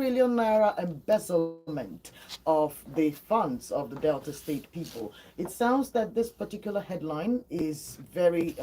trillion naira embezzlement of the funds of the Delta State people. It sounds that this particular headline is very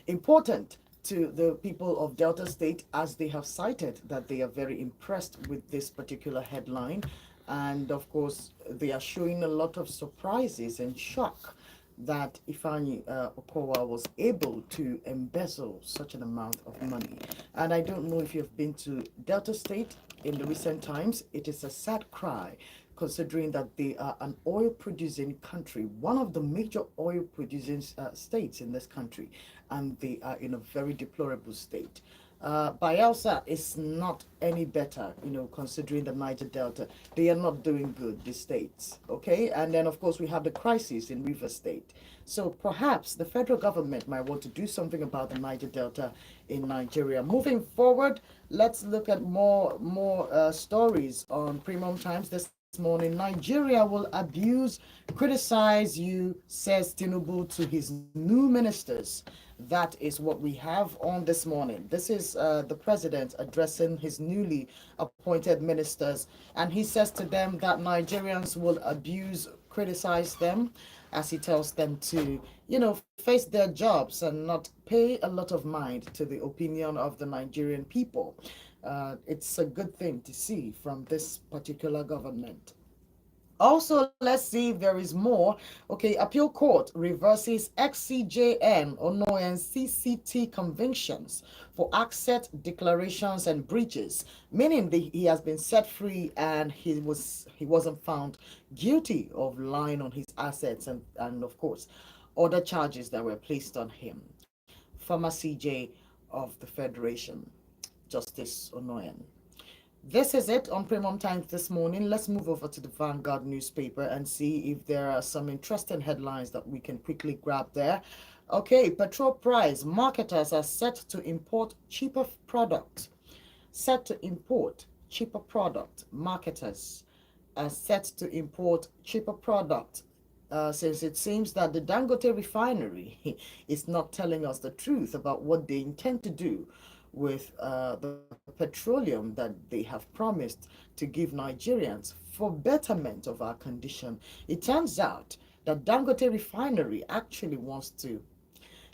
important to the people of Delta State, as they have cited that they are very impressed with this particular headline. And of course, they are showing a lot of surprises and shock that Ifeanyi Okowa was able to embezzle such an amount of money. And I don't know if you've been to Delta State in the recent times. It is a sad cry, considering that they are an oil-producing country, one of the major oil-producing states in this country, and they are in a very deplorable state. Bayelsa is not any better, considering the Niger Delta. They are not doing good, the states, okay? And then, of course, we have the crisis in River State. So perhaps the federal government might want to do something about the Niger Delta in Nigeria. Moving forward, let's look at more stories on Premium Times this morning. Nigeria will criticize you, says Tinubu to his new ministers. That is what we have on this morning. This is the president addressing his newly appointed ministers, and he says to them that Nigerians will criticize them, as he tells them to, face their jobs and not pay a lot of mind to the opinion of the Nigerian people. It's a good thing to see from this particular government. Also, let's see if there is more. Okay, appeal court reverses XCJN Onoyen CCT convictions for asset declarations and breaches, meaning he has been set free and he wasn't found guilty of lying on his assets and of course other charges that were placed on him. Former CJ of the Federation, Justice Onoyen. This is it on Premium Times this morning. Let's move over to the Vanguard newspaper and see if there are some interesting headlines that we can quickly grab there. Okay, petrol price. Marketers are set to import cheaper product. Marketers are set to import cheaper product. Since it seems that the Dangote refinery is not telling us the truth about what they intend to do with the petroleum that they have promised to give Nigerians for betterment of our condition. It turns out that Dangote refinery actually wants to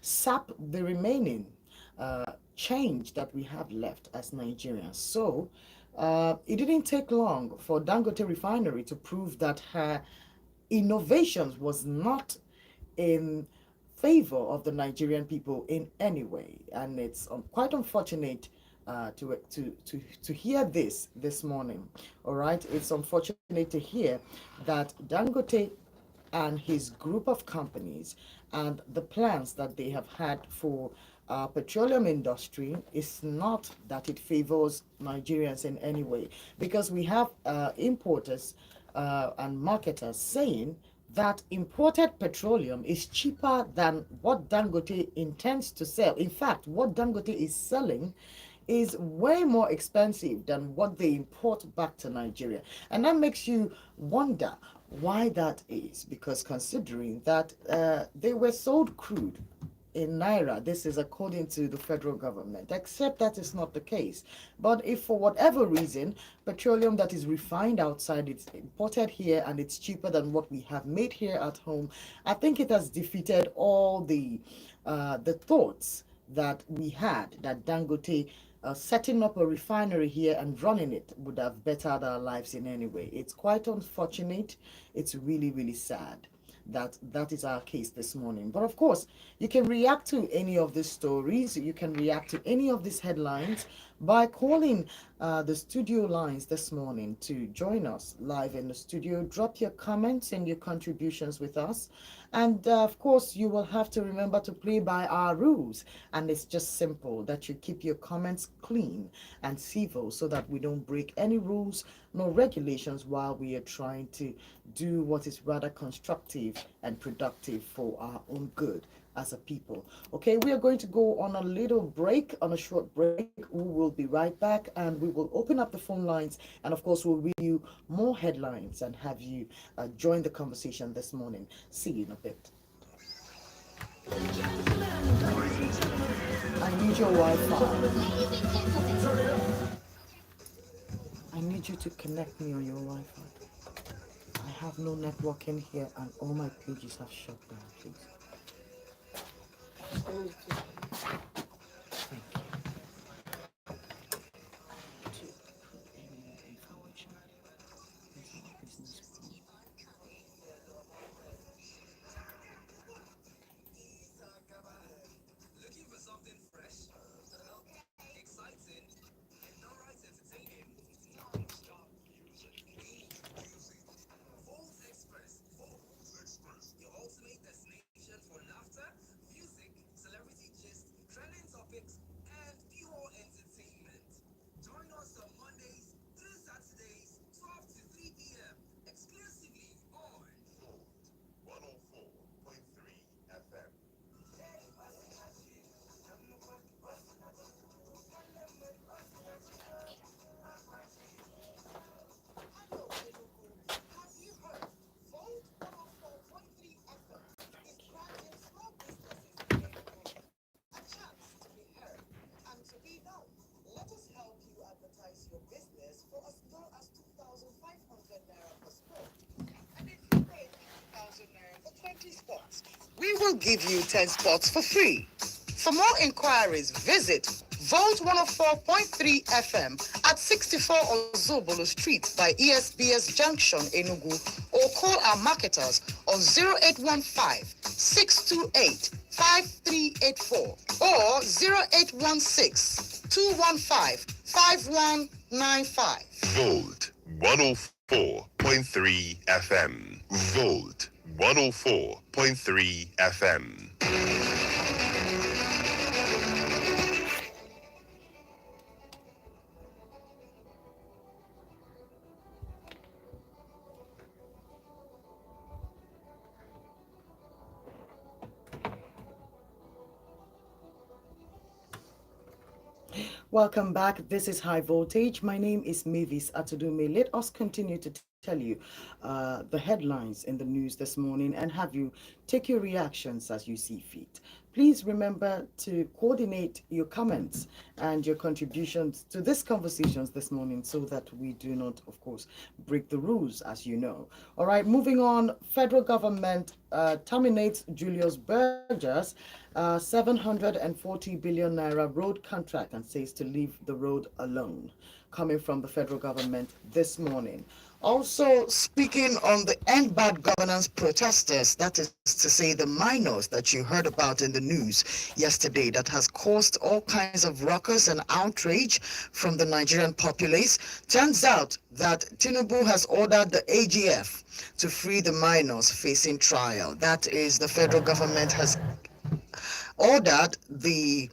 sap the remaining change that we have left as Nigerians. So it didn't take long for Dangote refinery to prove that her innovations was not in favor of the Nigerian people in any way, and it's quite unfortunate to hear this morning. All right, it's unfortunate to hear that Dangote and his group of companies and the plans that they have had for petroleum industry is not that it favors Nigerians in any way, because we have importers and marketers saying that imported petroleum is cheaper than what Dangote intends to sell. In fact, what Dangote is selling is way more expensive than what they import back to Nigeria. And that makes you wonder why that is, because considering that they were sold crude in Naira. This is according to the federal government, except that is not the case. But if for whatever reason, petroleum that is refined outside is imported here and it's cheaper than what we have made here at home, I think it has defeated all the thoughts that we had that Dangote setting up a refinery here and running it would have bettered our lives in any way. It's quite unfortunate. It's really, really sad that is our case this morning. But of course, you can react to any of these stories. You can react to any of these headlines by calling the studio lines this morning to join us live in the studio. Drop your comments and your contributions with us. And of course, you will have to remember to play by our rules. And it's just simple that you keep your comments clean and civil so that we don't break any rules nor regulations while we are trying to do what is rather constructive and productive for our own good as a people. Okay, we are going to go on a little break, on a short break. We will be right back and we will open up the phone lines, and of course we'll read you more headlines and have you join the conversation this morning. See you in a bit. I need your Wi-Fi. I need you to connect me on your Wi-Fi. I have no network in here and all my pages have shut down, please. Thank you. To put any information. Here's our business plan. We will give you 10 spots for free. For more inquiries, visit Volt 104.3 FM at 64 Ozobolo Street by ESBS Junction, Enugu, or call our marketers on 0815 628 5384 or 0816 215 5195. Volt 104.3 FM. Volt 104.3 FM. Welcome back. This is High Voltage. My name is Mavis Atudume. Let us continue to tell you the headlines in the news this morning and have you take your reactions as you see fit. Please remember to coordinate your comments and your contributions to these conversations this morning so that we do not, of course, break the rules, as you know. All right, moving on. Federal government terminates Julius Burgess 740 billion naira road contract and says to leave the road alone. Coming from the federal government this morning. Also, speaking on the End Bad Governance protesters, that is to say the minors that you heard about in the news yesterday that has caused all kinds of ruckus and outrage from the Nigerian populace. Turns out that Tinubu has ordered the AGF to free the minors facing trial. That is, the federal government has ordered the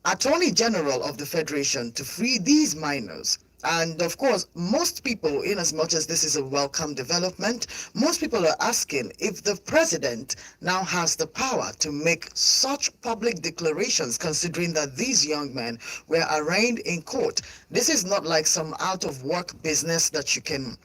Attorney General of the Federation to free these minors. And of course, most people, in as much as this is a welcome development, most people are asking if the president now has the power to make such public declarations, considering that these young men were arraigned in court. This is not like some out of work business that you can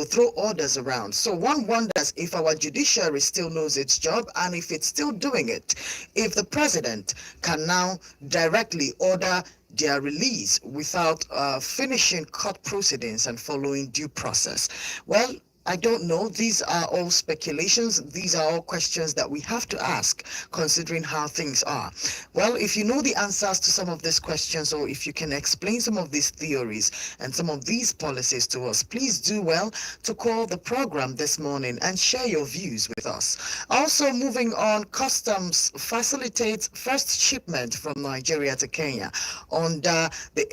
throw orders around. So one wonders if our judiciary still knows its job and if it's still doing it. If the president can now directly order their release without finishing court proceedings and following due process. Well, I don't know. These are all speculations. These are all questions that we have to ask, considering how things are. Well, if you know the answers to some of these questions, or if you can explain some of these theories and some of these policies to us, please do well to call the program this morning and share your views with us. Also, moving on, Customs facilitates first shipment from Nigeria to Kenya under the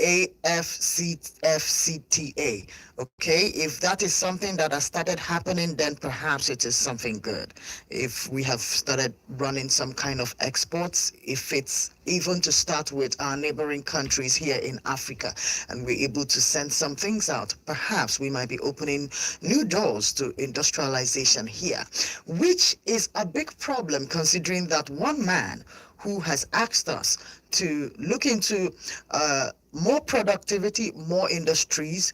AFCFCTA. Okay, if that is something that has started happening, then perhaps it is something good. If we have started running some kind of exports, if it's even to start with our neighboring countries here in Africa, and we're able to send some things out, perhaps we might be opening new doors to industrialization here, which is a big problem considering that one man who has asked us to look into more productivity, more industries,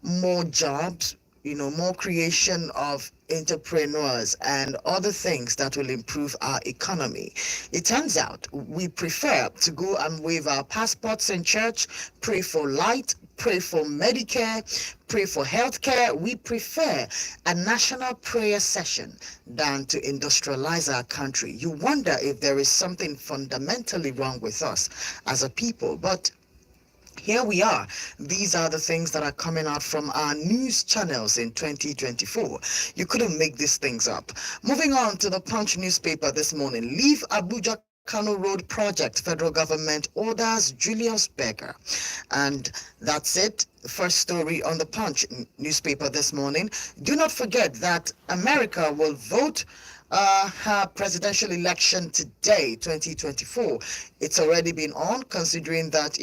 more jobs, more creation of entrepreneurs and other things that will improve our economy. It turns out we prefer to go and wave our passports in church, pray for light, pray for Medicare, pray for healthcare. We prefer a national prayer session than to industrialize our country. You wonder if there is something fundamentally wrong with us as a people. But here we are. These are the things that are coming out from our news channels in 2024. You couldn't make these things up. Moving on to the Punch newspaper this morning. Leave Abuja Kano Road project. Federal government orders Julius Berger. And that's it. First story on the Punch newspaper this morning. Do not forget that America will vote her presidential election today, 2024. It's already been on, considering that,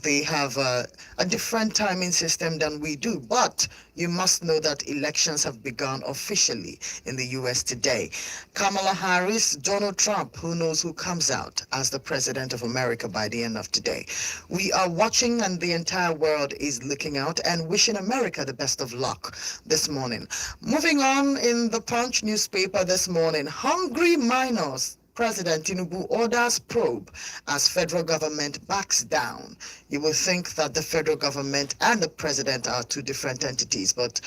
they have a different timing system than we do. But you must know that elections have begun officially in the U.S. today. Kamala Harris, Donald Trump, who knows who comes out as the president of America by the end of today. We are watching, and the entire world is looking out and wishing America the best of luck this morning. Moving on in the Punch newspaper this morning, hungry minors. President Tinubu orders probe as federal government backs down. You will think that the federal government and the president are two different entities, but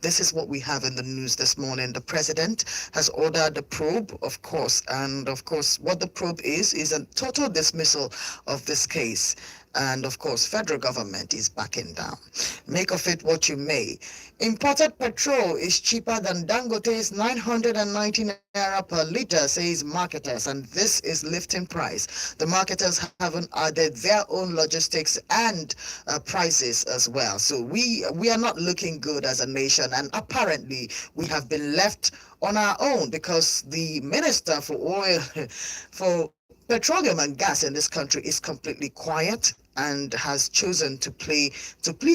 this is what we have in the news this morning. The president has ordered the probe, of course, and of course what the probe is a total dismissal of this case. And of course, federal government is backing down. Make of it what you may. Imported petrol is cheaper than Dangote's 990 naira per liter, says marketers, and this is lifting price. The marketers haven't added their own logistics and prices as well. So we are not looking good as a nation, and apparently we have been left on our own because the minister for oil, for petroleum and gas in this country is completely quiet and has chosen to plead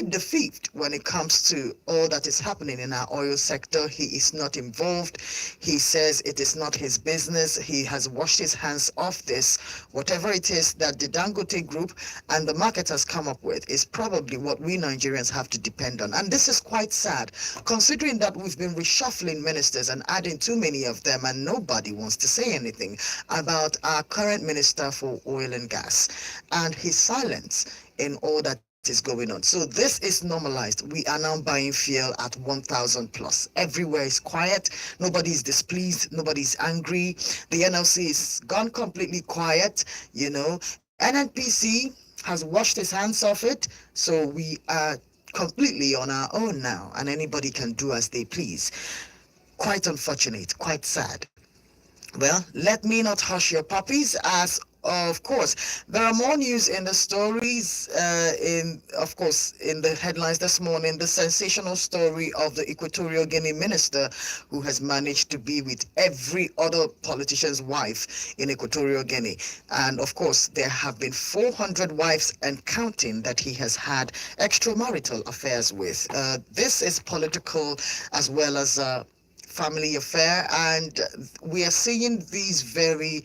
defeat when it comes to all that is happening in our oil sector. He is not involved. He says it is not his business. He has washed his hands off this. Whatever it is that the Dangote group and the marketers come up with is probably what we Nigerians have to depend on. And this is quite sad, considering that we've been reshuffling ministers and adding too many of them, and nobody wants to say anything about our current minister for oil and gas and his silence in all that is going on. So this is normalized. We are now buying fuel at 1,000 plus. Everywhere is quiet. Nobody's displeased. Nobody's angry. The NLC is gone completely quiet. NNPC has washed his hands off it. So we are completely on our own now, and anybody can do as they please. Quite unfortunate, quite sad. Well, let me not hush your puppies, as of course, there are more news in the stories, in the headlines this morning. The sensational story of the Equatorial Guinea minister who has managed to be with every other politician's wife in Equatorial Guinea. And of course, there have been 400 wives and counting that he has had extramarital affairs with. This is political as well as a family affair, and we are seeing these very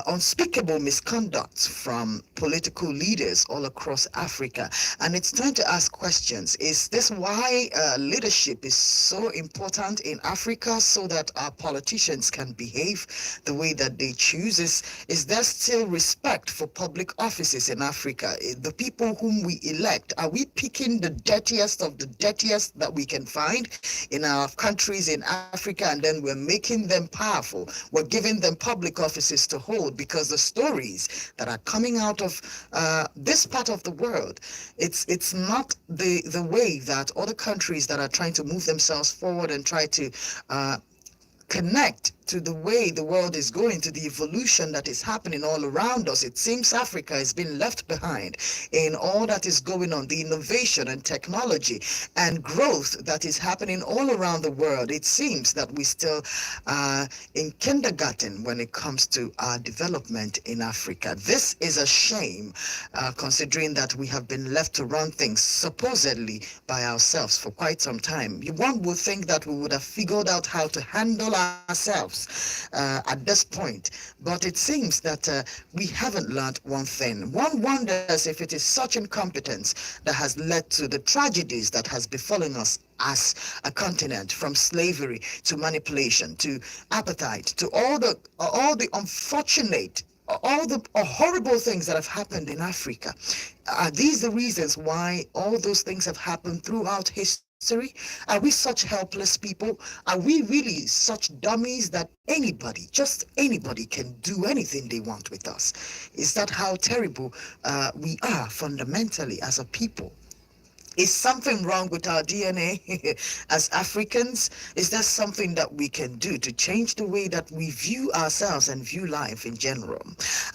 unspeakable misconducts from political leaders all across Africa. And it's time to ask questions. Is this why leadership is so important in Africa, so that our politicians can behave the way that they choose? Is there still respect for public offices in Africa? The people whom we elect, are we picking the dirtiest of the dirtiest that we can find in our countries in Africa, and then we're making them powerful? We're giving them public offices to hold, because the stories that are coming out of this part of the world, it's not the way that other countries that are trying to move themselves forward and try to connect to the way the world is going, to the evolution that is happening all around us. It seems Africa has been left behind in all that is going on, the innovation and technology and growth that is happening all around the world. It seems that we still are in kindergarten when it comes to our development in Africa. This is a shame, considering that we have been left to run things supposedly by ourselves for quite some time. One would think that we would have figured out how to handle ourselves at this point, but it seems that we haven't learned one thing. One wonders if it is such incompetence that has led to the tragedies that has befallen us as a continent, from slavery to manipulation to appetite to all the unfortunate all the horrible things that have happened in Africa. Are these the reasons why all those things have happened throughout history? Are we such helpless people? Are we really such dummies that anybody, just anybody, can do anything they want with us? Is that how terrible we are fundamentally as a people? Is something wrong with our DNA as Africans? Is there something that we can do to change the way that we view ourselves and view life in general?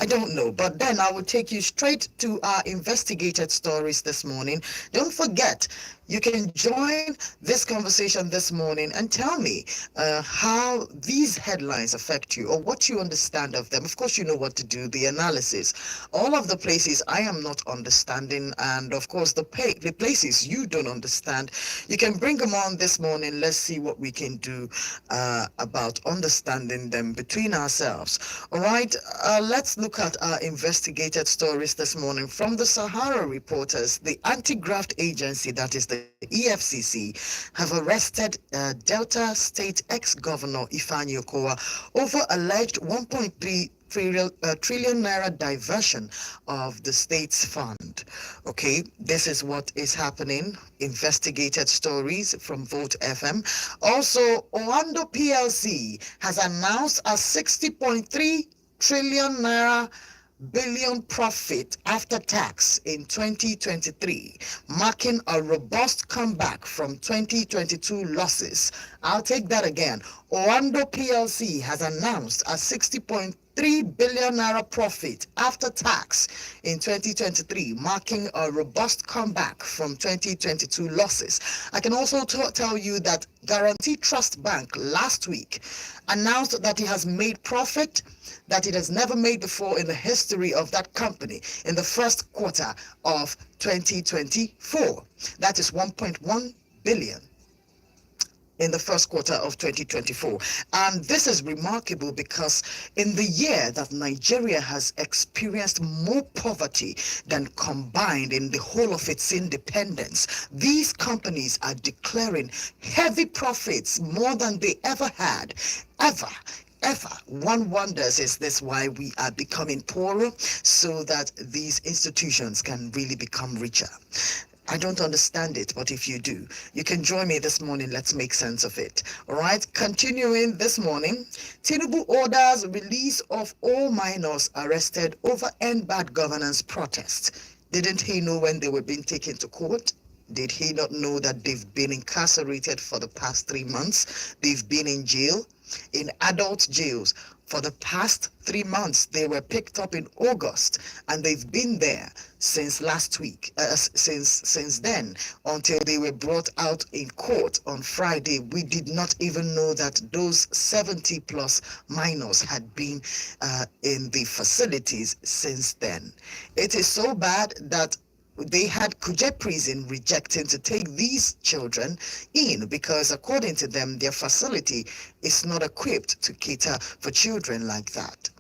I don't know, but then I will take you straight to our investigated stories this morning. Don't forget, you can join this conversation this morning and tell me how these headlines affect you or what you understand of them. Of course, you know what to do, the analysis. All of the places I am not understanding, and of course, the places you don't understand, you can bring them on this morning. Let's see what we can do about understanding them between ourselves. All right, let's look at our investigated stories this morning from the Sahara Reporters. The anti-graft agency, that is the EFCC, have arrested Delta State ex-governor Ifeanyi Okowa over alleged 1.3 trillion naira diversion of the state's fund. Okay, this is what is happening. Investigated stories from Volt FM. Also, Oando PLC has announced a 60.3 trillion naira billion profit after tax in 2023, marking a robust comeback from 2022 losses. I'll take that again. Oando PLC has announced a 60.3 billion naira profit after tax in 2023, marking a robust comeback from 2022 losses. I can also tell you that Guarantee Trust Bank last week announced that it has made profit that it has never made before in the history of that company in the first quarter of 2024. That is 1.1 billion in the first quarter of 2024. And this is remarkable because in the year that Nigeria has experienced more poverty than combined in the whole of its independence, these companies are declaring heavy profits, more than they ever had, ever. One wonders, is this why we are becoming poorer, so that these institutions can really become richer? I don't understand it, but if you do, you can join me this morning. Let's make sense of it. All right, continuing this morning, Tinubu orders release of all minors arrested over end bad governance protests. Didn't he know when they were being taken to court? Did he not know that they've been incarcerated for the past 3 months? They've been in jail, in adult jails. For the past 3 months, they were picked up in August, and they've been there since last week, since then, until they were brought out in court on Friday. We did not even know that those 70 plus minors had been in the facilities since then. It is so bad that they had Kuje prison rejecting to take these children in because, according to them, their facility is not equipped to cater for children like that.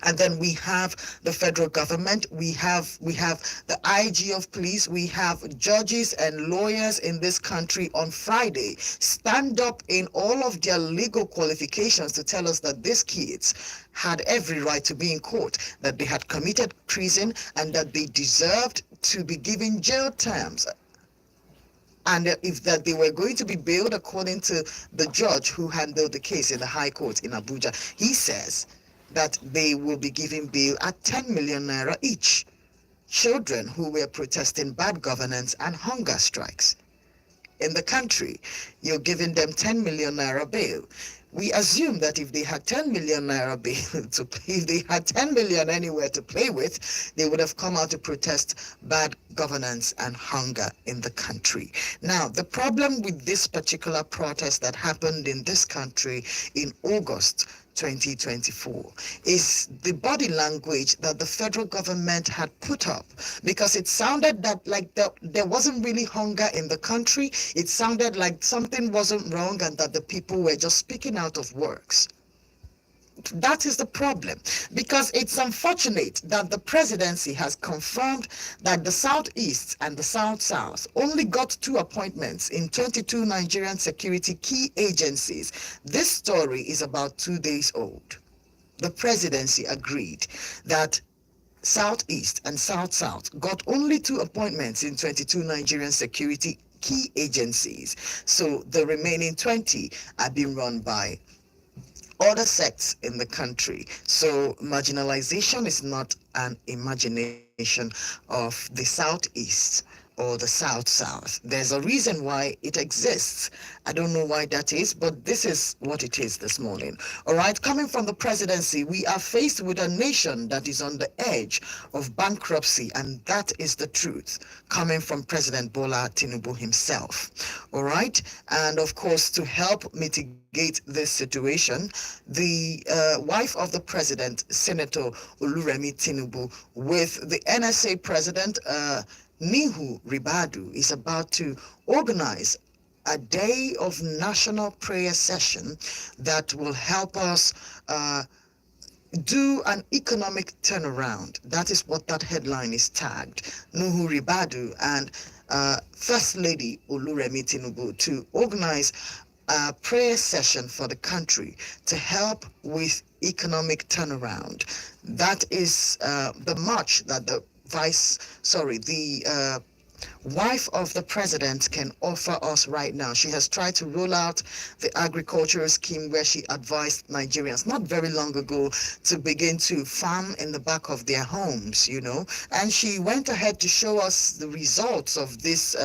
And then we have the federal government, we have the IG of police, we have judges and lawyers in this country on Friday stand up in all of their legal qualifications to tell us that these kids had every right to be in court, that they had committed treason, and that they deserved to be given jail terms. And if that they were going to be bailed, according to the judge who handled the case in the High Court in Abuja, he says that they will be given bail at 10 million naira each. Children who were protesting bad governance and hunger strikes in the country, you're giving them 10 million naira bail. We assume that if they had 10 million naira bail if they had 10 million anywhere to play with, they would have come out to protest bad governance and hunger in the country. Now, the problem with this particular protest that happened in this country in August 2024 is the body language that the federal government had put up, because it sounded that like there wasn't really hunger in the country. It sounded like something wasn't wrong and that the people were just speaking out of works. That is the problem, because it's unfortunate that the presidency has confirmed that the Southeast and the South-South only got 2 appointments in 22 Nigerian security key agencies. This story is about 2 days old. the presidency agreed that Southeast and South-South got only 2 appointments in 22 Nigerian security key agencies. So the remaining 20 are being run by other sects in the country. So marginalization is not an imagination of the Southeast or the South-South. There's a reason why it exists. I don't know why that is, but this is what it is this morning. All right, coming from the presidency, we are faced with a nation that is on the edge of bankruptcy, and that is the truth coming from President Bola Tinubu himself. All right, and of course, to help mitigate this situation, the wife of the president, Senator Oluremi Tinubu, with the NSA president, Nihu Ribadu, is about to organize a day of national prayer session that will help us do an economic turnaround. That is what that headline is tagged. Nuhu Ribadu and First Lady Oluremi Tinubu to organize a prayer session for the country to help with economic turnaround. That is the march that the wife of the president can offer us right now. She has tried to roll out the agricultural scheme where she advised Nigerians not very long ago to begin to farm in the back of their homes, and she went ahead to show us the results of this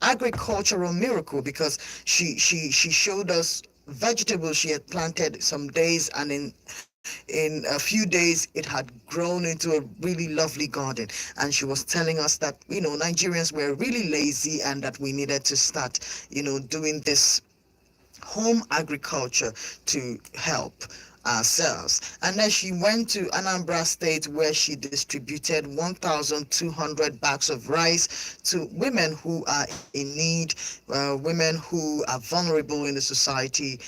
agricultural miracle, because she showed us vegetables she had planted some days, and in a few days it had grown into a really lovely garden. And she was telling us that Nigerians were really lazy and that we needed to start doing this home agriculture to help ourselves. And then she went to Anambra State, where she distributed 1,200 bags of rice to women who are in need, women who are vulnerable in the society,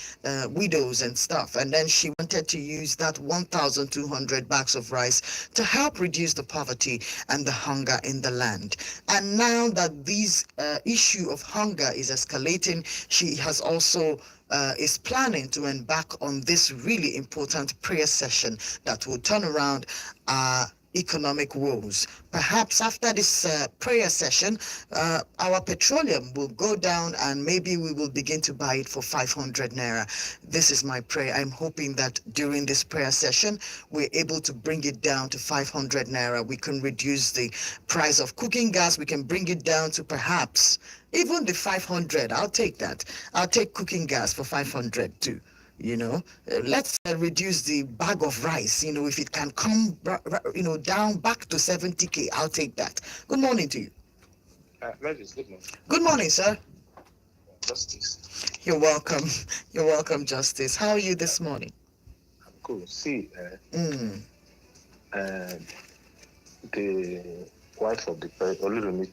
widows and stuff. And then she wanted to use that 1,200 bags of rice to help reduce the poverty and the hunger in the land. And now that this issue of hunger is escalating, she has also is planning to embark on this really important prayer session that will turn around economic woes. Perhaps after this prayer session, our petroleum will go down and maybe we will begin to buy it for 500 naira. This is my prayer. I'm hoping that during this prayer session, we're able to bring it down to 500 naira. We can reduce the price of cooking gas. We can bring it down to perhaps even the 500. I'll take that. I'll take cooking gas for 500 too. Let's reduce the bag of rice. If it can come down back to 70k, I'll take that. Good morning to you. Good morning. Good morning, sir. Justice. You're welcome. You're welcome, Justice. How are you this morning? I'm cool. See, the wife of the president, Oluremi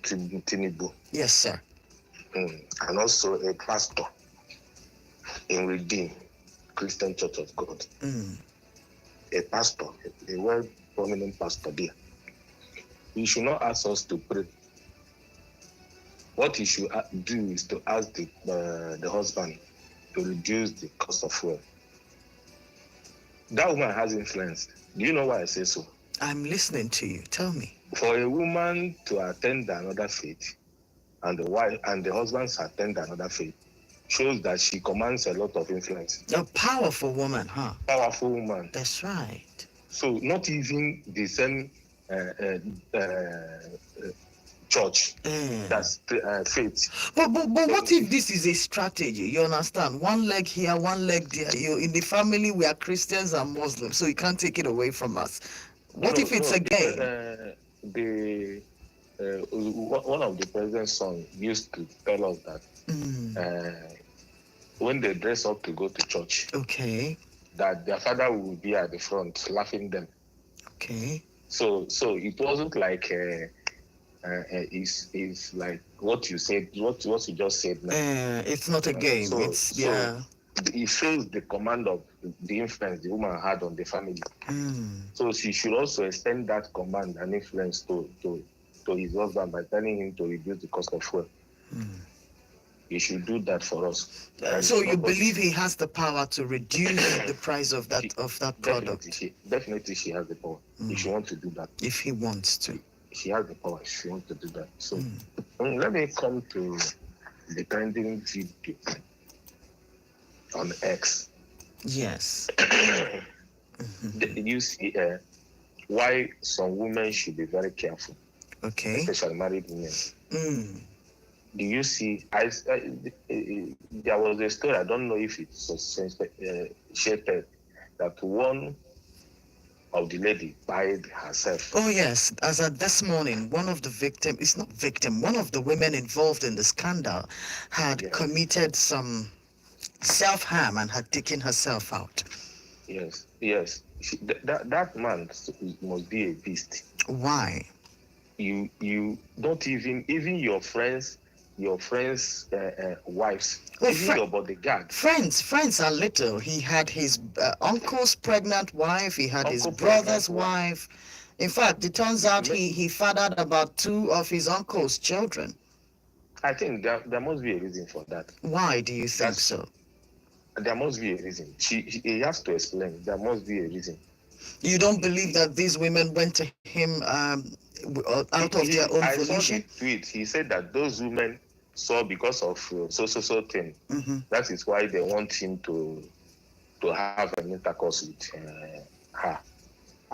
Tinubu. Yes, sir. And also a pastor in Redeem Christian Church of God. A pastor, a well-prominent pastor there. He should not ask us to pray. What he should do is to ask the husband to reduce the cost of fuel. That woman has influence. Do you know why I say so? I'm listening to you. Tell me. For a woman to attend another faith, and the wife and the husband attend another faith, shows that she commands a lot of influence. A powerful woman, huh? Powerful woman. That's right. So not even the same church, that's faith. But what if this is a strategy? You understand? One leg here, one leg there. In the family, we are Christians and Muslims, so you can't take it away from us. What if it's a game? One of the president's sons used to tell us that when they dress up to go to church, okay, that their father will be at the front laughing them. Okay. So it wasn't like it's like what you said, what you just said now. It's not a game. It shows the command of the influence the woman had on the family. So she should also extend that command and influence to his husband by telling him to reduce the cost of fuel. he should do that for us. And So you nobody- believe he has the power to reduce the price of that product definitely she has the power. If she wants to do that, if he wants to? she has the power. She wants to do that. So let me come to the trending video on X. Yes. You see why some women should be very careful, Okay. especially married women. Mm. Do you see? There was a story. I don't know if it's shared that one of the lady died herself. Oh yes, as at this morning, one of the victim, it's not victim, one of the women involved in the scandal had Yes. committed some self-harm and had taken herself out. Yes. That man must be a beast. Why? You don't even your friends wives, Oh, even your bodyguard. Friends are little. He had his uncle's pregnant wife. He had his Uncle brother's pregnant wife. In fact, it turns out he fathered about 2 of his uncle's children. I think there must be a reason for that. Why do you think so? There must be a reason. He has to explain. There must be a reason. You don't believe that these women went to him out of their own I saw volition? the tweet. He said that those women saw because of so thing. Mm-hmm. That is why they want him to have an intercourse with her.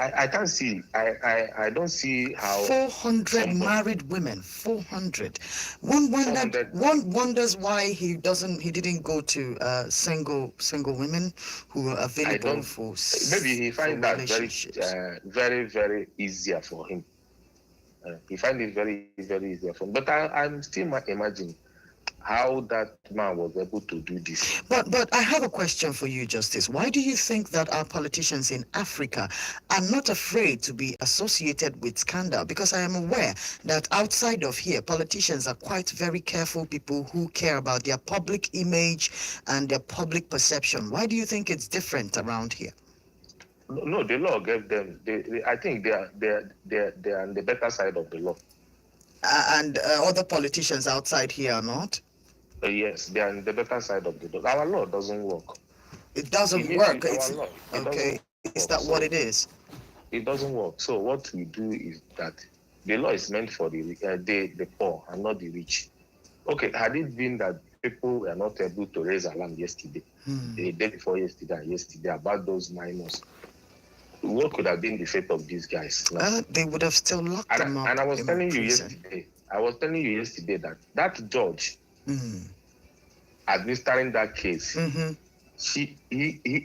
I can't see. I don't see how 400 married women. 400. One wonders why he didn't go to single women who are available for maybe he finds that relationships. very very easier for him. He finds it very very easier for him. But I'm still imagining how that man was able to do this. But I have a question for you, Justice. Why do you think that our politicians in Africa are not afraid to be associated with scandal? Because I am aware that outside of here, politicians are quite very careful people who care about their public image and their public perception. Why do you think it's different around here? No, the law gave them. I think they are on the better side of the law. And other politicians outside here are not? Yes, they are on the better side of the law. Our law doesn't work. It doesn't work. Okay, is that what it is? It doesn't work. So what we do is that the law is meant for the poor and not the rich. Okay, had it been that people were not able to raise alarm yesterday, the day before yesterday and yesterday about those minors, what could have been the fate of these guys? No. They would have still locked them up. And I was telling you prison. yesterday, that judge administering that case,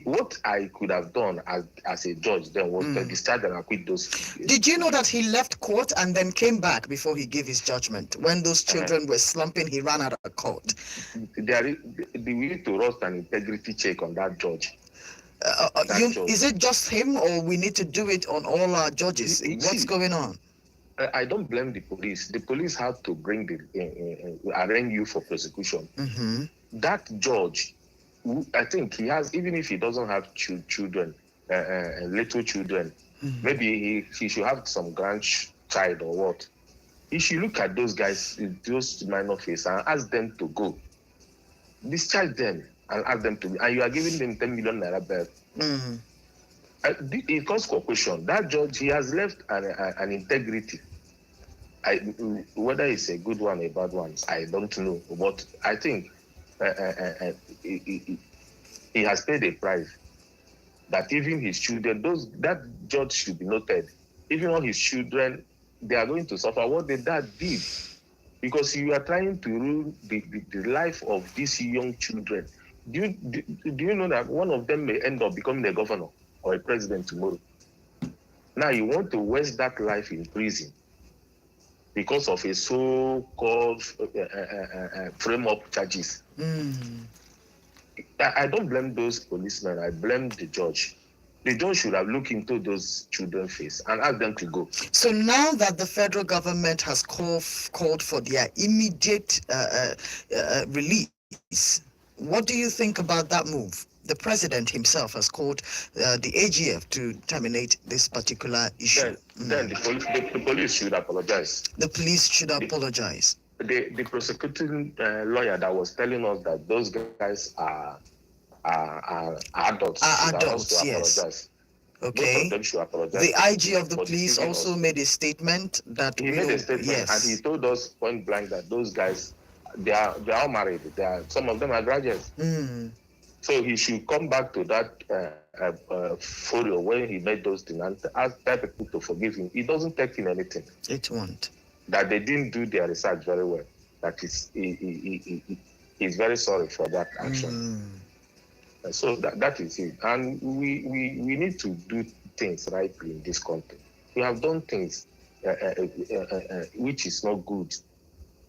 what I could have done as a judge then was to discharge and acquit those. Did you know that he left court and then came back before he gave his judgment? When those children were slumping, he ran out of court. We need to run an integrity check on that judge. Is it just him, or we need to do it on all our judges? What's going on? I don't blame the police. The police have to bring arraign you for prosecution. That judge, I think he has, even if he doesn't have children, little children, maybe he should have some grandchild or what. He should look at those guys, those minor face, and ask them to go. Discharge them and ask them to, and you are giving them 10 million naira bail. It calls for question. That judge, he has left an integrity. Whether it's a good one or a bad one, I don't know. But I think he has paid a price. That even his children, that judge should be noted. Even all his children, they are going to suffer what the dad did. Because you are trying to ruin the life of these young children. Do you know that one of them may end up becoming a governor or a president tomorrow? Now you want to waste that life in prison because of a so-called frame-up charges. I don't blame those policemen. I blame the judge. The judge should have looked into those children's face and asked them to go. So now that the federal government has called for their immediate release, what do you think about that move? The president himself has called the AGF to terminate this particular issue. Then the police should apologize. The police should apologize. the prosecuting lawyer that was telling us that those guys are adults Are should also adults, yes. apologize. Both of Okay. them should apologize The IG of the for police deceiving also us. made a statement that He made a statement and he yes. told us point blank that those guys they are all married. Some of them are graduates. So he should come back to that photo when he made those things and ask that people to forgive him. It doesn't take him anything. It won't. That they didn't do their research very well. That he's very sorry for that action. So that is it. And we need to do things rightly in this country. We have done things which is not good.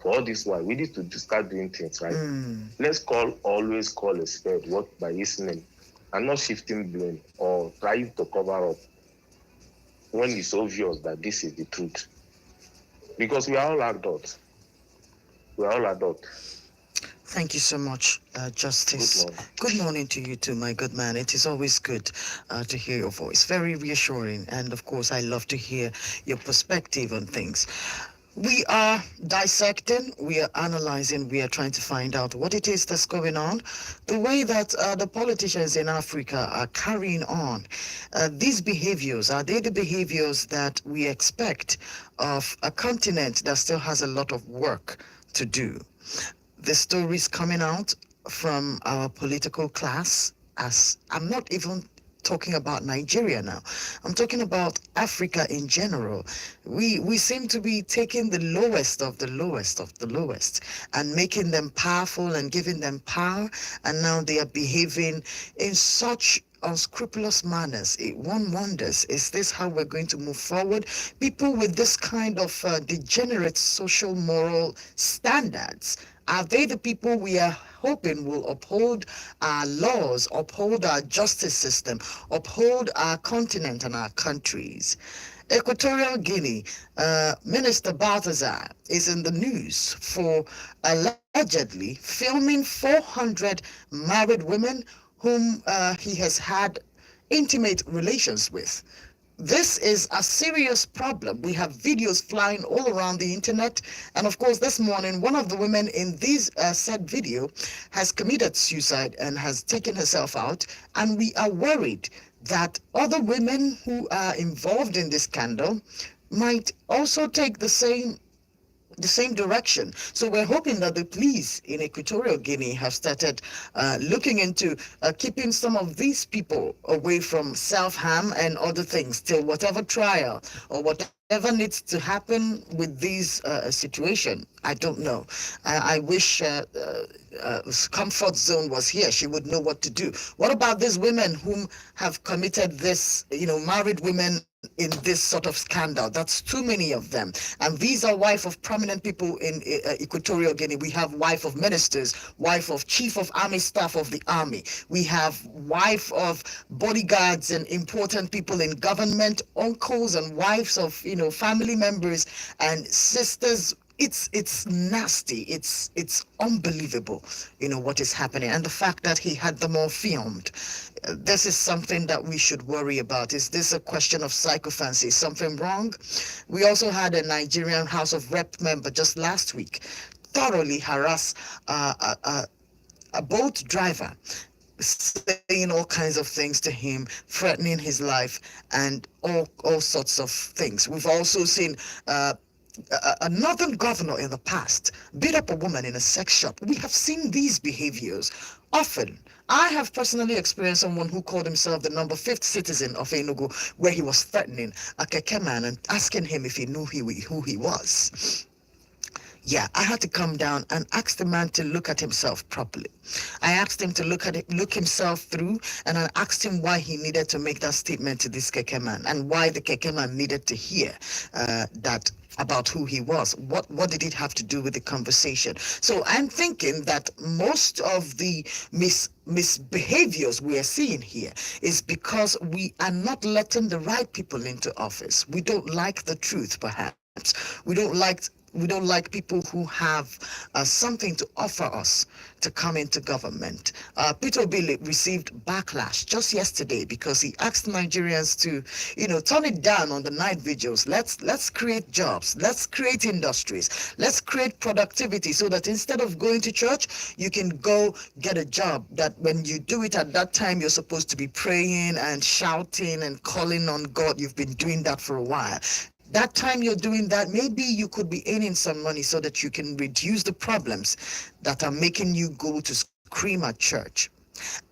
For all this while, we need to start doing things right. Let's always call a spade what by his name and not shifting blame or trying to cover up when it's obvious that this is the truth. Because we are all adults. We are all adults. Thank you so much, Justice. Good morning to you too, my good man. It is always good to hear your voice. Very reassuring. And of course, I love to hear your perspective on things. We are dissecting, we are analyzing, we are trying to find out what it is that's going on, the way that the politicians in Africa are carrying on. These behaviors, are they the behaviors that we expect of a continent that still has a lot of work to do? The stories coming out from our political class, as I'm not even talking about Nigeria now. I'm talking about Africa in general. We seem to be taking the lowest of the lowest of the lowest and making them powerful and giving them power, and now they are behaving in such unscrupulous manners. One wonders, is this how we're going to move forward? People with this kind of degenerate social moral standards, are they the people we are hoping will uphold our laws, uphold our justice system, uphold our continent and our countries? Equatorial Guinea, Minister Balthazar is in the news for allegedly filming 400 married women whom he has had intimate relations with. This is a serious problem. We have videos flying all around the internet. And of course, this morning, one of the women in this said video has committed suicide and has taken herself out. And we are worried that other women who are involved in this scandal might also take the same direction. So we're hoping that the police in Equatorial Guinea have started looking into keeping some of these people away from self-harm and other things till whatever trial or whatever needs to happen with this situation. I don't know. I wish Comfort Zone was here. She would know what to do. What about these women whom have committed this, married women in this sort of scandal? That's too many of them. And these are wife of prominent people in Equatorial Guinea. We have wife of ministers, wife of chief of army staff of the army. We have wife of bodyguards and important people in government, uncles and wives of, family members and sisters. It's nasty. It's unbelievable, what is happening. And the fact that he had them all filmed. This is something that we should worry about. Is this a question of psychophancy? Is something wrong? We also had a Nigerian House of Rep member just last week thoroughly harass a boat driver, saying all kinds of things to him, threatening his life, and all sorts of things. We've also seen a northern governor in the past beat up a woman in a sex shop. We have seen these behaviors often. I have personally experienced someone who called himself the number 5th citizen of Enugu, where he was threatening a keke man and asking him if he knew who he was. Yeah, I had to come down and ask the man to look at himself properly. I asked him to look himself through, and I asked him why he needed to make that statement to this keke man and why the keke man needed to hear that about who he was. What did it have to do with the conversation? So I'm thinking that most of the misbehaviors we are seeing here is because we are not letting the right people into office. We don't like the truth, perhaps. We don't like We don't like people who have something to offer us to come into government. Peter Obi received backlash just yesterday because he asked Nigerians to, turn it down on the night vigils. Let's create jobs. Let's create industries. Let's create productivity so that instead of going to church, you can go get a job. That when you do it at that time, you're supposed to be praying and shouting and calling on God. You've been doing that for a while. That time you're doing that, maybe you could be earning some money so that you can reduce the problems that are making you go to scream at church.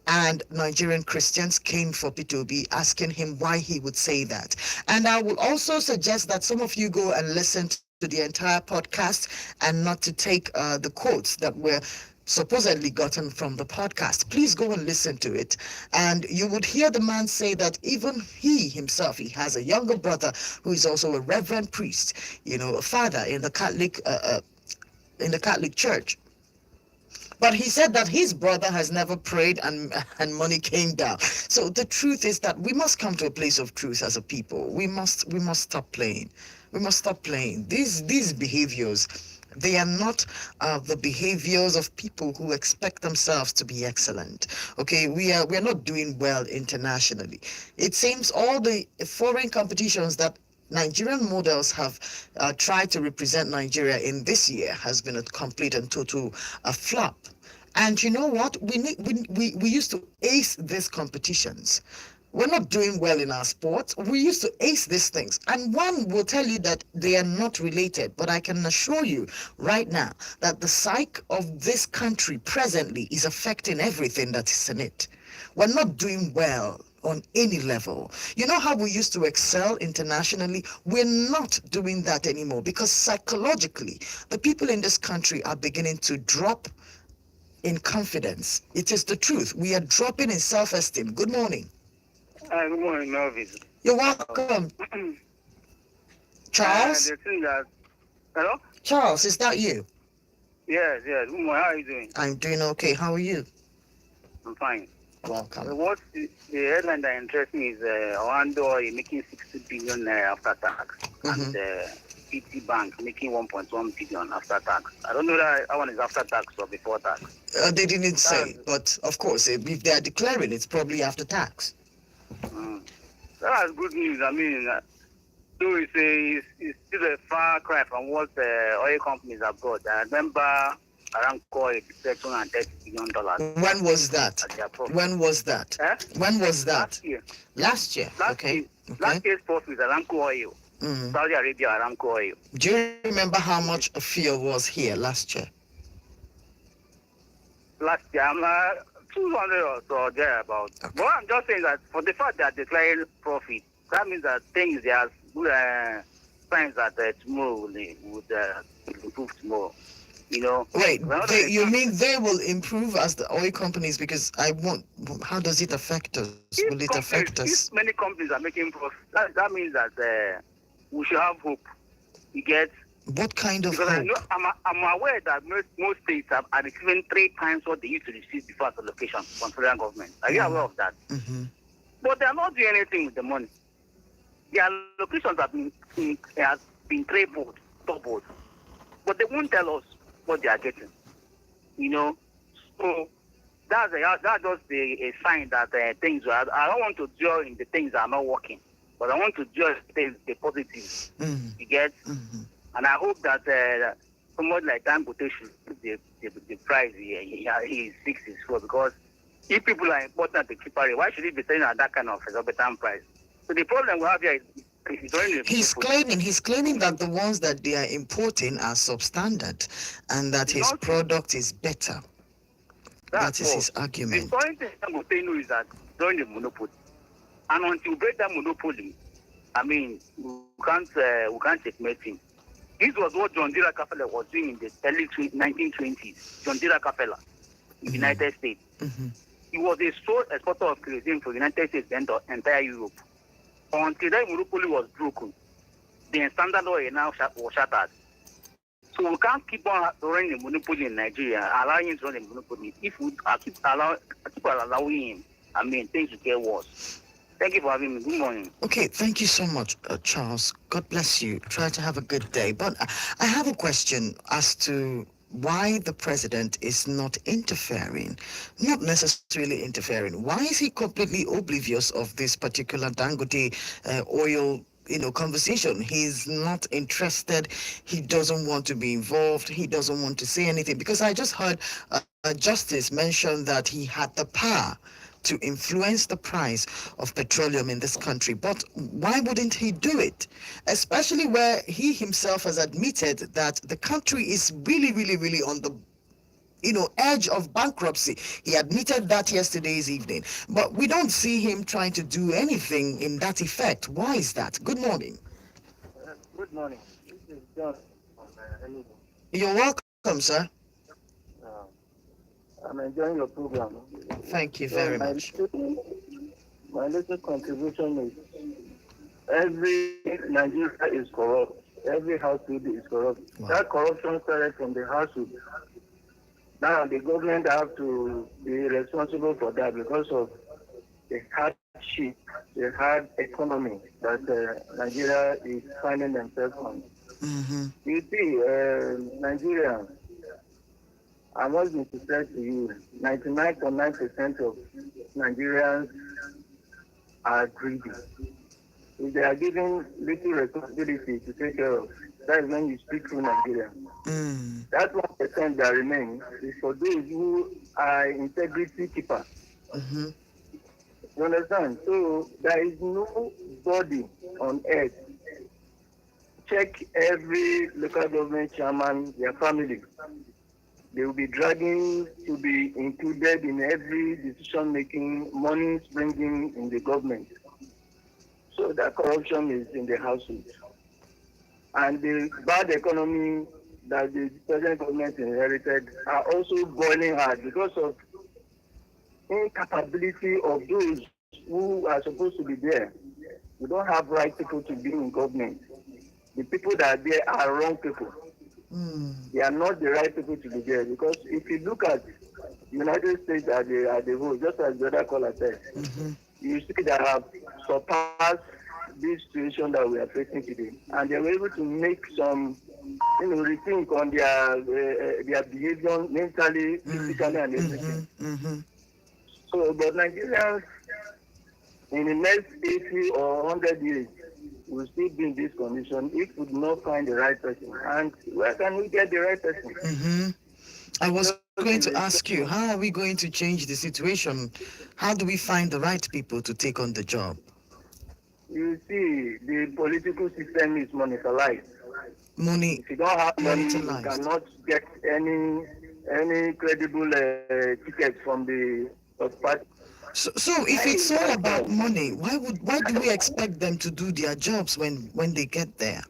And Nigerian Christians came for Peter Obi, asking him why he would say that. And I will also suggest that some of you go and listen to the entire podcast and not to take the quotes that were supposedly gotten from the podcast. Please go and listen to it, and you would hear the man say that even he himself, he has a younger brother who is also a reverend priest, a father in the Catholic Church. But he said that his brother has never prayed and money came down. So the truth is that we must come to a place of truth as a people. We must stop playing. We must stop playing. These behaviors, they are not the behaviors of people who expect themselves to be excellent. Okay, we are not doing well internationally. It seems all the foreign competitions that Nigerian models have tried to represent Nigeria in this year has been a complete and total flop. And you know what? We used to ace these competitions. We're not doing well in our sports. We used to ace these things. And one will tell you that they are not related. But I can assure you right now that the psyche of this country presently is affecting everything that is in it. We're not doing well on any level. You know how we used to excel internationally? We're not doing that anymore because psychologically, the people in this country are beginning to drop in confidence. It is the truth. We are dropping in self-esteem. Good morning. Good morning, Melvis. You're welcome. Charles? Hello? Charles, is that you? Yes. Good morning. How are you doing? I'm doing okay. How are you? I'm fine. Welcome. What the headline that interests me is Orlando making 60 billion naira after tax, and PT Bank making 1.1 billion after tax. I don't know that one is after tax or before tax. They didn't say, but of course, if they are declaring, it's probably after tax. That's good news. I mean, though it's still a far cry from what oil companies have got. I remember Aramco said $230 billion. When was that? When was that? Eh? When was that? Last year. Last year. Okay. Last year's profit, Aramco Oil. Saudi Arabia, Aramco Oil. Do you remember how much a field was here last year? Last year, I'm 200 or so thereabout. Okay. But I'm just saying that for the fact that they declared profit, that means that things there are good signs that tomorrow would improve tomorrow. Wait, you mean they will improve as the oil companies? Because how does it affect us? Will it affect us? If many companies are making profit, that means that we should have hope. You get? What kind of because hope? I'm aware that most states are receiving 3 times what they used to receive before as allocation from federal government. Are you aware of that? Mm-hmm. But they are not doing anything with the money. The allocations have been tripled, doubled. But they won't tell us what they are getting. So that's just a sign that things are. I don't want to dwell in the things that are not working, but I want to dwell in the positives. You get? And I hope that somebody like Dangote should put the price he fixes for, because if people are important to keep it, why should he be selling at that kind of exorbitant price? So the problem we have here is he's claiming that the ones that they are importing are substandard and that his product is better. That is his argument. The point Dangote knows is that during the monopoly, and until we break that monopoly, I mean, we can't checkmate him. This was what John D. Rockefeller was doing in the early 1920s. John D. Rockefeller in the United States. He was a sole exporter of kerosene for the United States and the entire Europe. Until that monopoly was broken, the Standard Oil now was shattered. So we can't keep on running the monopoly in Nigeria, allowing him to run the monopoly. If we keep allowing him, I mean, things will get worse. Thank you for having me. Good morning. Okay, thank you so much, Charles. God bless you. Try to have a good day. But I have a question as to why the president is not interfering, not necessarily interfering. Why is he completely oblivious of this particular Dangote oil, conversation? He's not interested. He doesn't want to be involved. He doesn't want to say anything. Because I just heard Justice mention that he had the power to influence the price of petroleum in this country. But why wouldn't he do it? Especially where he himself has admitted that the country is really, really, really on the edge of bankruptcy. He admitted that yesterday's evening. But we don't see him trying to do anything in that effect. Why is that? Good morning. Good morning. This is John from Enugu. You're welcome, sir. I'm enjoying your program. Thank you very much. My little contribution is every Nigeria is corrupt. Every household is corrupt. Wow. That corruption started from the household. Now the government have to be responsible for that because of the hardship, the hard economy that Nigeria is finding themselves on. Mm-hmm. You see, Nigeria, I was going to say to you, 99.9% of Nigerians are greedy. If they are given little responsibility to take care of, that is when you speak through Nigeria. Mm. That 1% that remains is for those who are integrity keepers. Mm-hmm. You understand? So there is nobody on earth. Check every local government chairman, their family. They will be dragging to be included in every decision-making, money springing in the government. So that corruption is in the household. And the bad economy that the present government inherited are also boiling hard because of incapability of those who are supposed to be there. We don't have right people to be in government. The people that are there are wrong people. They are not the right people to be there because if you look at United States at the whole, just as the other caller said, you see that have surpassed this situation that we are facing today, and they were able to make some, rethink on their behavior mentally, physically, and everything. So, but Nigerians in the next 80 or 100 years will still be in this condition if we do not find the right person. And where can we get the right person? I was going to ask you, how are we going to change the situation? How do we find the right people to take on the job? You see, the political system is monetized. If you don't have money, you cannot get any credible ticket from the party. So if it's all about money, why do we expect them to do their jobs when they get there?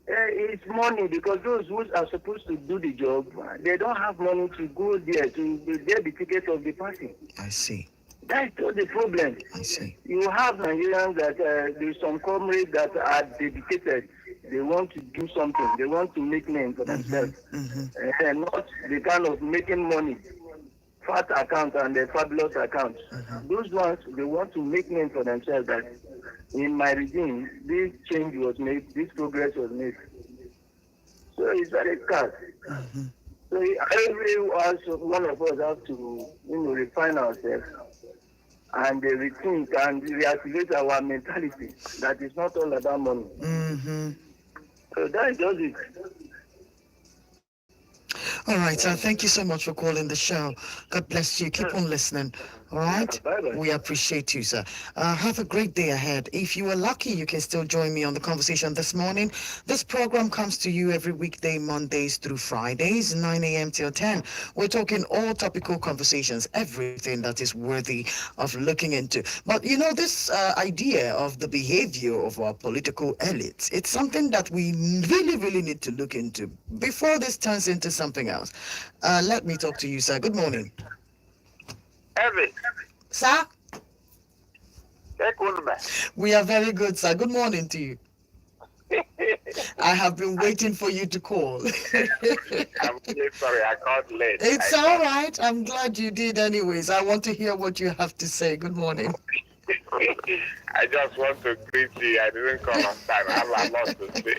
It's money because those who are supposed to do the job, they don't have money to go there to get the ticket of the party. I see. That's the problem. I see. You have Nigerians that there's some comrades that are dedicated. They want to do something. They want to make name for themselves. And not the kind of making money. Fat account and the fabulous account. Those ones, they want to make name for themselves that in my regime, this change was made, this progress was made. So it's very scarce. So every one of us have to refine ourselves and rethink and reactivate our mentality that it's not all about money. So that does it. All right, thank you so much for calling the show. God bless you. Keep on listening. All right? Bye-bye. We appreciate you, sir. Have a great day ahead. If you are lucky, you can still join me on the conversation this morning. This program comes to you every weekday, Mondays through Fridays, 9 a.m. till 10. We're talking all topical conversations, everything that is worthy of looking into. But, this idea of the behavior of our political elites, it's something that we really, really need to look into before this turns into something else. Let me talk to you, sir. Good morning. Eric. Sir? Welcome. We are very good, sir. Good morning to you. I have been waiting for you to call. I'm really sorry, I called late. It's all right. I'm glad you did anyways. I want to hear what you have to say. Good morning. I just want to greet you. I didn't call on time. I have a lot to say.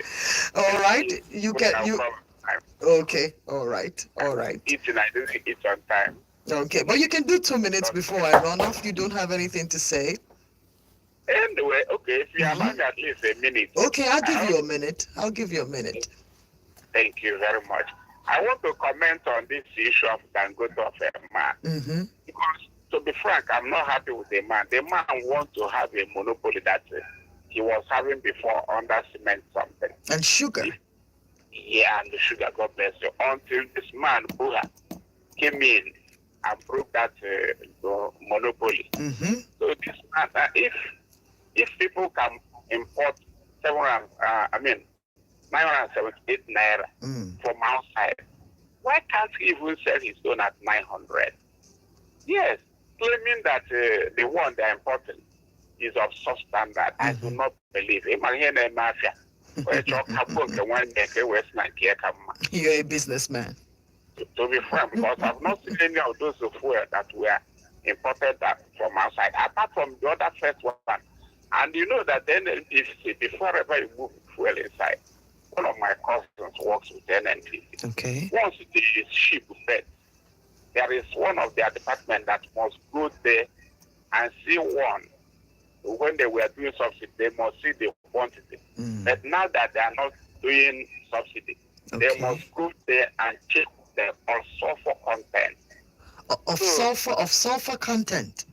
All right, you But can I'll you. call on time. Okay, all right, all right. Eating, I didn't eat on time. Okay, but you can do 2 minutes before I run off. You don't have anything to say. Anyway, okay, if you allow me at least a minute. Okay, I'll give I you a minute. I'll give you a minute. Thank you very much. I want to comment on this issue of Dangote of a man. Mm-hmm. Because, to be frank, I'm not happy with the man. The man wants to have a monopoly that he was having before under cement something. And sugar. Yeah, and the sugar, God bless you. Until this man, Buha, came in and broke that monopoly. Mm-hmm. So this man, if people can import 978 naira from outside, why can't he even sell his own at 900? Yes, claiming that the one they're importing is of substandard. I do not believe. You're a businessman. To be frank, because I've not seen any of those fuel that were imported from outside, apart from the other first one. And you know that then before ever you move fuel inside, one of my cousins works with NNPC. Okay. Once the ship bed, there is one of their department that must go there and see one. When they were doing subsidy, they must see the quantity. But now that they are not doing subsidy, they must go there and check the sulfur content. Of sulfur content.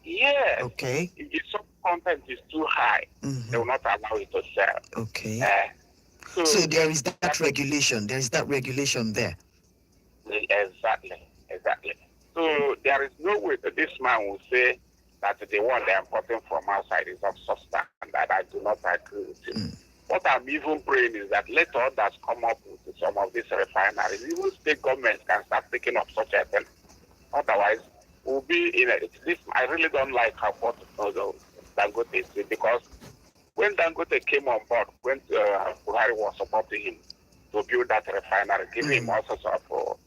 Yes. Okay. If the sulfur content is too high, they will not allow it to sell. Okay. So there is that regulation. There is that regulation there. Exactly. So there is no way that this man will say that the one they are importing from outside is of substance, and that I do not agree with him. What I'm even praying is that let others come up with some of these refineries. Even state governments can start thinking of such a thing. Otherwise, we'll be in this. I really don't like how Dangote is, because when Dangote came on board, when Buhari was supporting him to build that refinery, giving him also of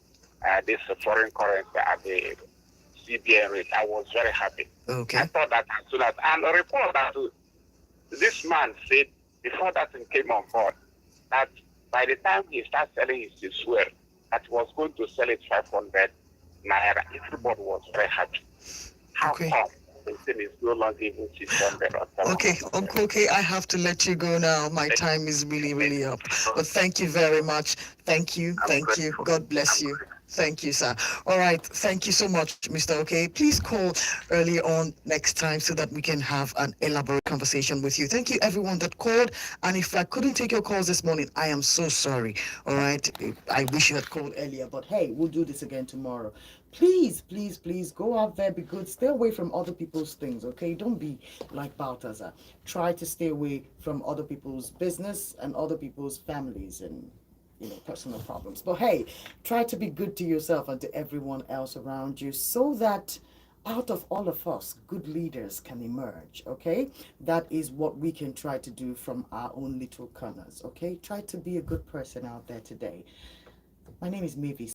this foreign currency at the CBN rate, I was very happy. Okay. I thought that as soon as, and a report that this man said before that thing came on board, that by the time he started selling his fuel, that he was going to sell it 500 naira. Everybody was very happy. How come the thing is no longer even 600 or 700? Okay, Uncle, I have to let you go now. My time is really, really up. But thank you very much. Thank you. God bless you. Thank you, sir. All right. Thank you so much, Mr. Okay. Please call early on next time so that we can have an elaborate conversation with you. Thank you, everyone that called. And if I couldn't take your calls this morning, I am so sorry. All right. I wish you had called earlier, but hey, we'll do this again tomorrow. Please go out there, be good. Stay away from other people's things, okay? Don't be like Balthazar. Try to stay away from other people's business and other people's families and personal problems. But hey, try to be good to yourself and to everyone else around you, so that out of all of us, good leaders can emerge, okay? That is what we can try to do from our own little corners, okay? Try to be a good person out there today. My name is Mavis.